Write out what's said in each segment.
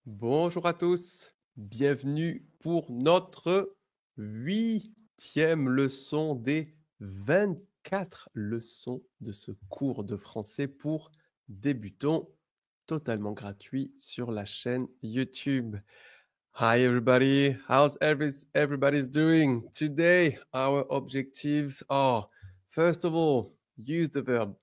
Bonjour à tous, bienvenue pour notre 8e leçon des 24 leçons de ce cours de français pour débutants, totalement gratuit sur la chaîne YouTube. Hi everybody, how's everybody's doing? Today our objectives are, first of all, use the verb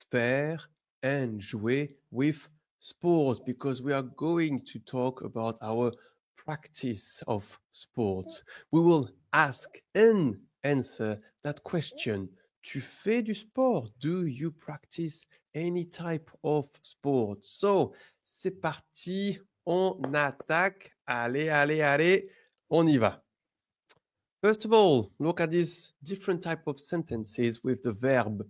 faire and jouer with sports because we are going to talk about our practice of sports. We will ask and answer that question. Tu fais du sport? Do you practice any type of sport? So, c'est parti, on attaque. Allez, allez, allez, on y va. First of all, look at these different type of sentences with the verb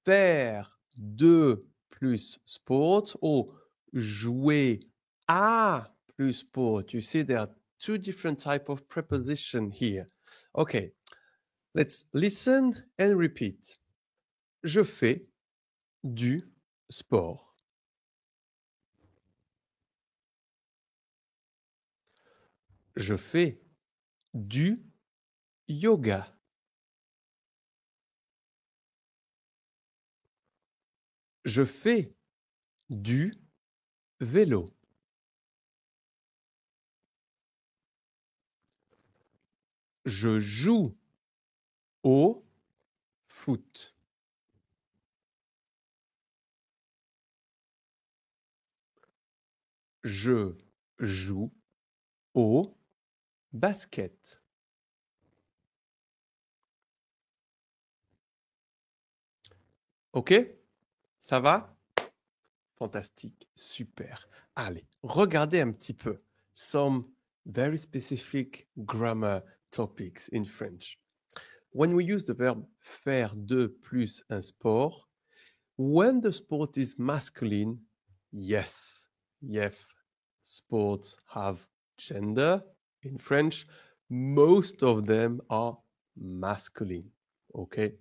faire de plus sport or jouer à plus sport. You see, there are two different type of preposition here. Okay, let's listen and repeat. Je fais du sport. Je fais du yoga. Je fais du vélo. Je joue au foot. Je joue au basket. OK? Ça va? Fantastique, super. Allez, regardez un petit peu. Some very specific grammar topics in French. When we use the verb faire de plus un sport, when the sport is masculine, yes, sports have gender in French. Most of them are masculine. Okay?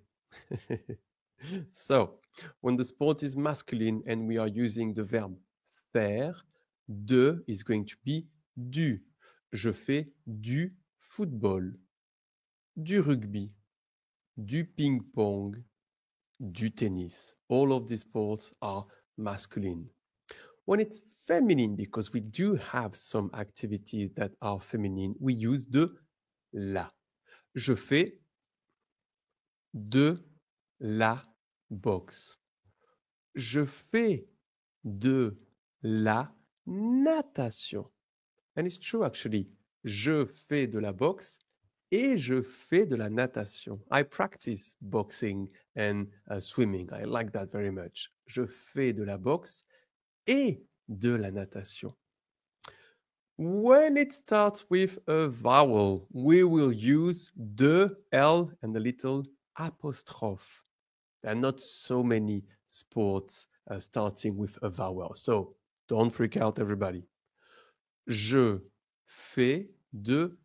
So, when the sport is masculine and we are using the verb faire, de is going to be du. Je fais du football, du rugby, du ping-pong, du tennis. All of these sports are masculine. When it's feminine, because we do have some activities that are feminine, we use de la. Je fais de la boxe. Je fais de la natation. And it's true actually. Je fais de la boxe et je fais de la natation. I practice boxing and swimming. I like that very much. Je fais de la boxe et de la natation. When it starts with a vowel, we will use de, L, and a little apostrophe. There are not so many sports starting with a vowel. So don't freak out, everybody. Je fais de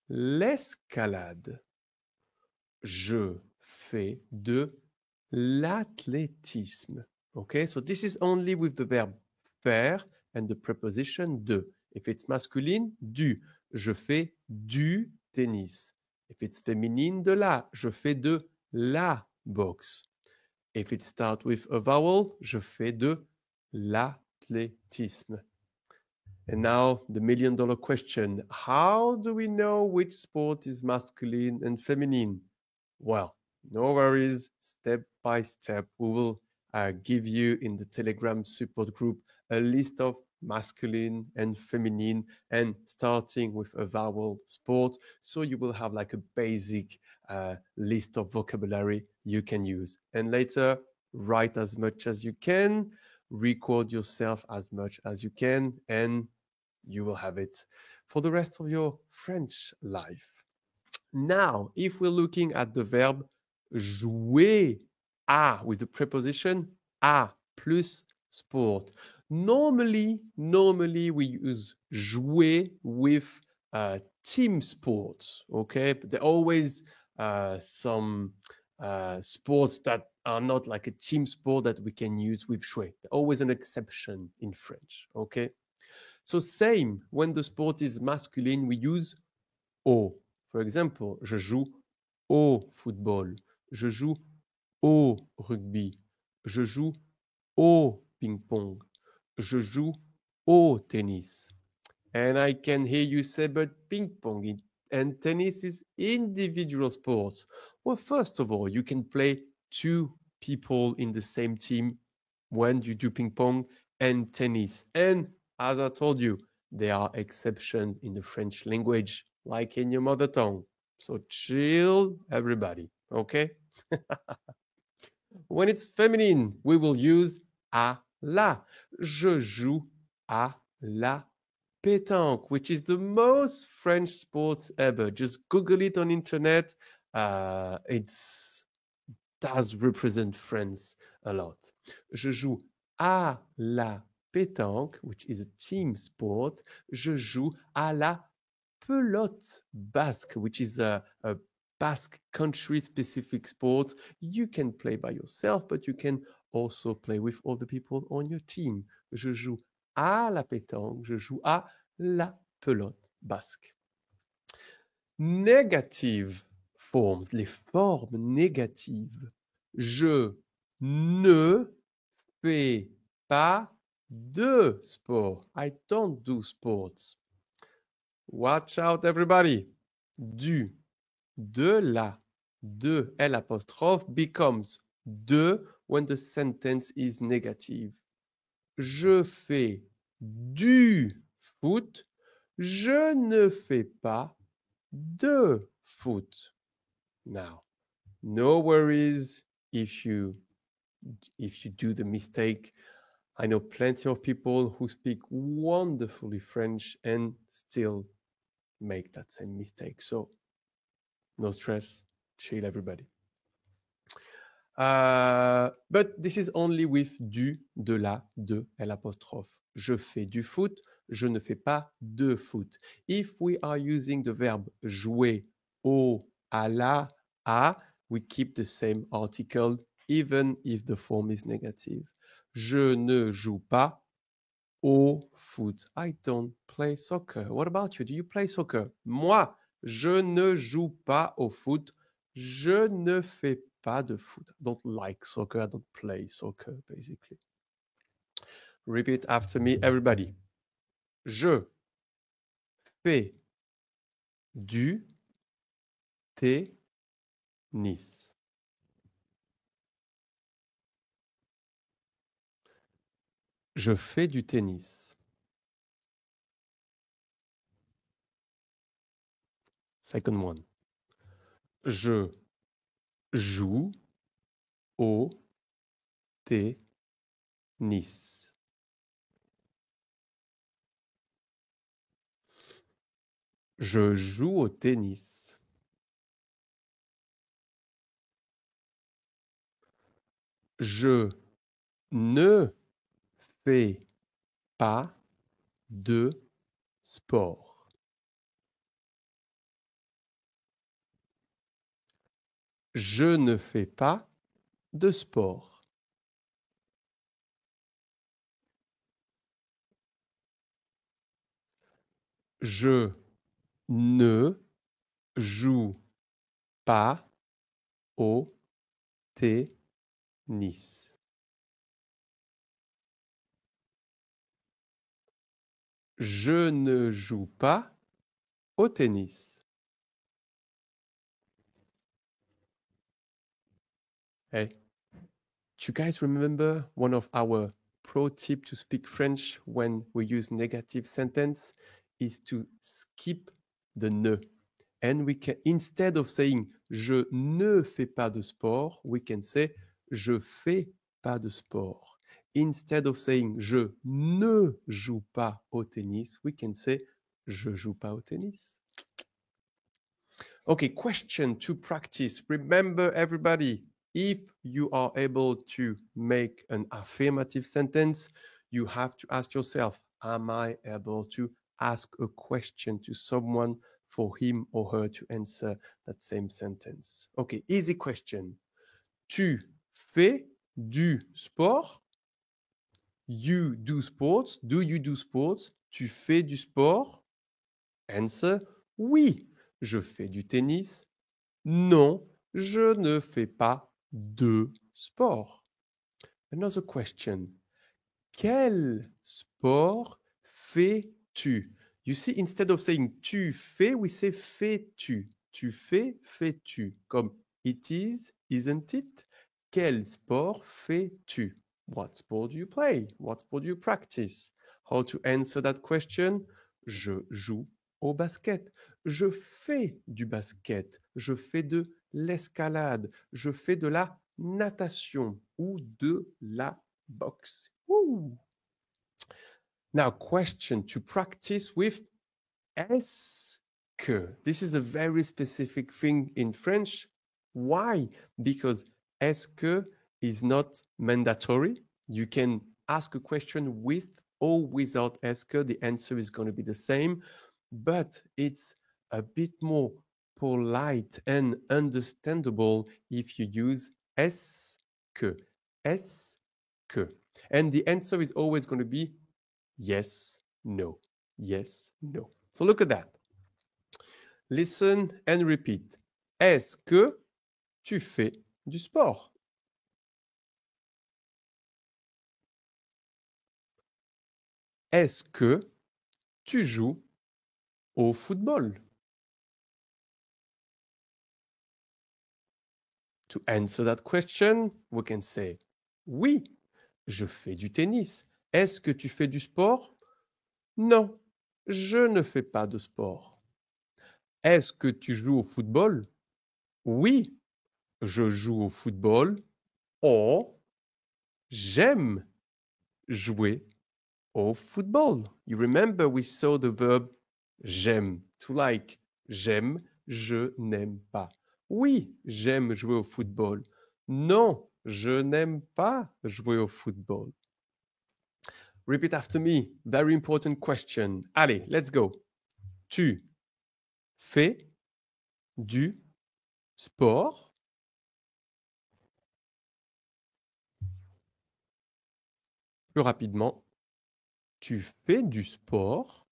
l'escalade. Je fais de l'athlétisme. Okay, so this is only with the verb faire and the preposition de. If it's masculine, du. Je fais du tennis. If it's féminine, de la. Je fais de la boxe. If it starts with a vowel, je fais de l'athlétisme. And now the $1,000,000 question. How do we know which sport is masculine and feminine? Well, no worries. Step by step, we will give you in the Telegram support group a list of masculine and feminine and starting with a vowel sport. So you will have like a basic list of vocabulary you can use. And later, write as much as you can, record yourself as much as you can, and you will have it for the rest of your French life. Now, if we're looking at the verb jouer à with the preposition à plus sport. Normally we use jouer with team sports, okay? But there are always some sports that are not like a team sport that we can use with jouer. Always an exception in French, okay? So same, when the sport is masculine, we use au. For example, je joue au football, je joue au rugby, je joue au ping-pong, je joue au tennis. And I can hear you say, but ping-pong and tennis is individual sports. Well, first of all, you can play two people in the same team when you do ping-pong and tennis. And as I told you, there are exceptions in the French language, like in your mother tongue. So chill, everybody, okay? When it's feminine, we will use à la. Je joue à la pétanque, which is the most French sports ever. Just Google it on internet. It does represent France a lot. Je joue à la pétanque, which is a team sport. Je joue à la pelote basque, which is a Basque country-specific sport. You can play by yourself, but you can also play with other people on your team. Je joue à la pétanque, je joue à la pelote basque. Negative forms, les formes négatives. Je ne fais pas de sport. I don't do sports. Watch out, everybody. Du, de la, de L' becomes de when the sentence is negative. Je fais du foot. Je ne fais pas de foot. Now, no worries if you do the mistake. I know plenty of people who speak wonderfully French and still make that same mistake. So no stress, chill everybody. But this is only with du, de la, de, L'. Je fais du foot, je ne fais pas de foot. If we are using the verb jouer, au, à la, à, we keep the same article even if the form is negative. Je ne joue pas au foot. I don't play soccer. What about you? Do you play soccer? Moi, je ne joue pas au foot. Je ne fais pas de foot. I don't like soccer. I don't play soccer, basically. Repeat after me, everybody. Je fais du tennis. Je fais du tennis. Second one. Je joue au tennis. Je joue au tennis. Je ne fais pas de sport. Je ne fais pas de sport. Je ne joue pas au tennis. Je ne joue pas au tennis. Hey, do you guys remember one of our pro tips to speak French when we use negative sentence is to skip the ne. And we can, instead of saying je ne fais pas de sport, we can say je fais pas de sport. Instead of saying je ne joue pas au tennis, we can say je joue pas au tennis. Okay, question to practice. Remember, everybody, if you are able to make an affirmative sentence, you have to ask yourself, am I able to ask a question to someone for him or her to answer that same sentence? Okay, easy question. Tu fais du sport? you do sports? Do you do sports? Tu fais du sport? Answer, oui, je fais du tennis. Non, je ne fais pas de sport. Another question. Quel sport fais-tu? You see, instead of saying tu fais, we say fais-tu. Tu fais, fais-tu. Comme it is, isn't it? Quel sport fais-tu? What sport do you play? What sport do you practice? How to answer that question? Je joue au basket. Je fais du basket. Je fais de l'escalade. Je fais de la natation ou de la boxe. Woo! Now, question to practice with est-ce que. This is a very specific thing in French. Why? Because est-ce que is not mandatory. You can ask a question with or without est-ce que. The answer is going to be the same, but it's a bit more polite and understandable if you use est-ce que. Est-ce que. And the answer is always going to be yes, no. Yes, no. So look at that. Listen and repeat. Est-ce que tu fais du sport? Est-ce que tu joues au football? To answer that question, we can say oui, je fais du tennis. Est-ce que tu fais du sport? Non, je ne fais pas de sport. Est-ce que tu joues au football? Oui, je joue au football. Or, j'aime jouer au football. You remember we saw the verb j'aime, to like. J'aime, je n'aime pas. Oui, j'aime jouer au football. Non, je n'aime pas jouer au football. Repeat after me. Very important question. Allez, let's go. Tu fais du sport? Plus rapidement. Tu fais du sport?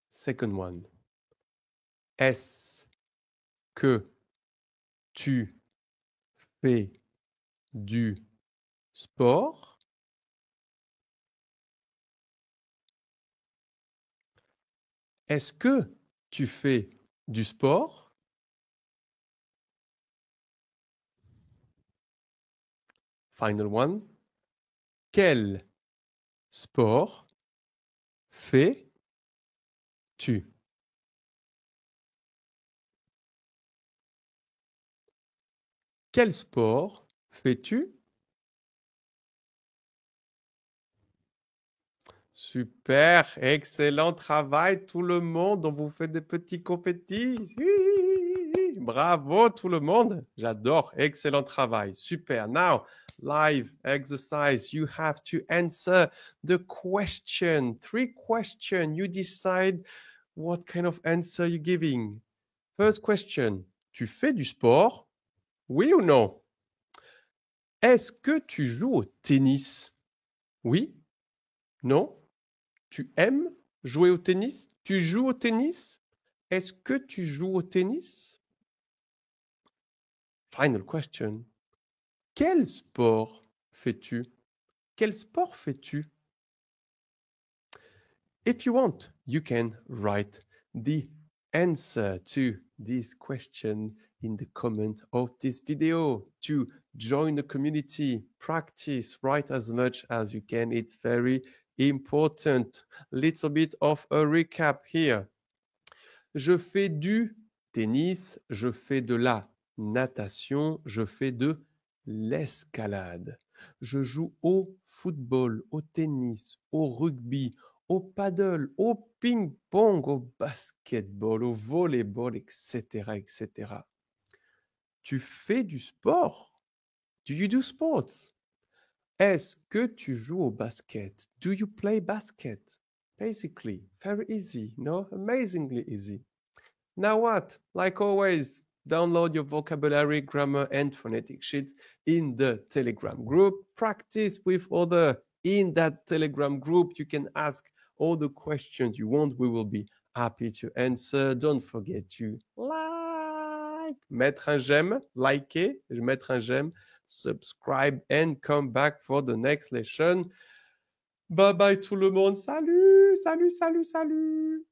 Second one. Est-ce que tu fais du sport? Est-ce que tu fais du sport? Final one. Quel sport fais-tu? Quel sport fais-tu? Super, excellent travail tout le monde. On vous fait des petits confettis. Bravo tout le monde. J'adore. Excellent travail. Super. Now, live exercise. You have to answer the question. 3 questions. You decide what kind of answer you're giving. First question. Tu fais du sport? Oui ou non? Est-ce que tu joues au tennis? Oui? Non? Tu aimes jouer au tennis? Tu joues au tennis? Est-ce que tu joues au tennis? Final question. Quel sport fais-tu? Quel sport fais-tu? If you want, you can write the answer to this question in the comment of this video. To join the community, practice, write as much as you can. It's very important. Little bit of a recap here. Je fais du tennis, je fais de la natation, je fais de l'escalade. Je joue au football, au tennis, au rugby, au paddle, au ping-pong, au basketball, au volleyball, etc., etc. Tu fais du sport? Do you do sports? Est-ce que tu joues au basket? Do you play basket? Basically, very easy, no? Amazingly easy. Now what? Like always, Download your vocabulary, grammar, and phonetic sheets in the Telegram group. Practice with others in that Telegram group. You can ask all the questions you want. We will be happy to answer. Don't forget to mettre un j'aime, liker, mettre un j'aime, subscribe, and come back for the next lesson. Bye bye tout le monde. Salut, salut, salut, salut.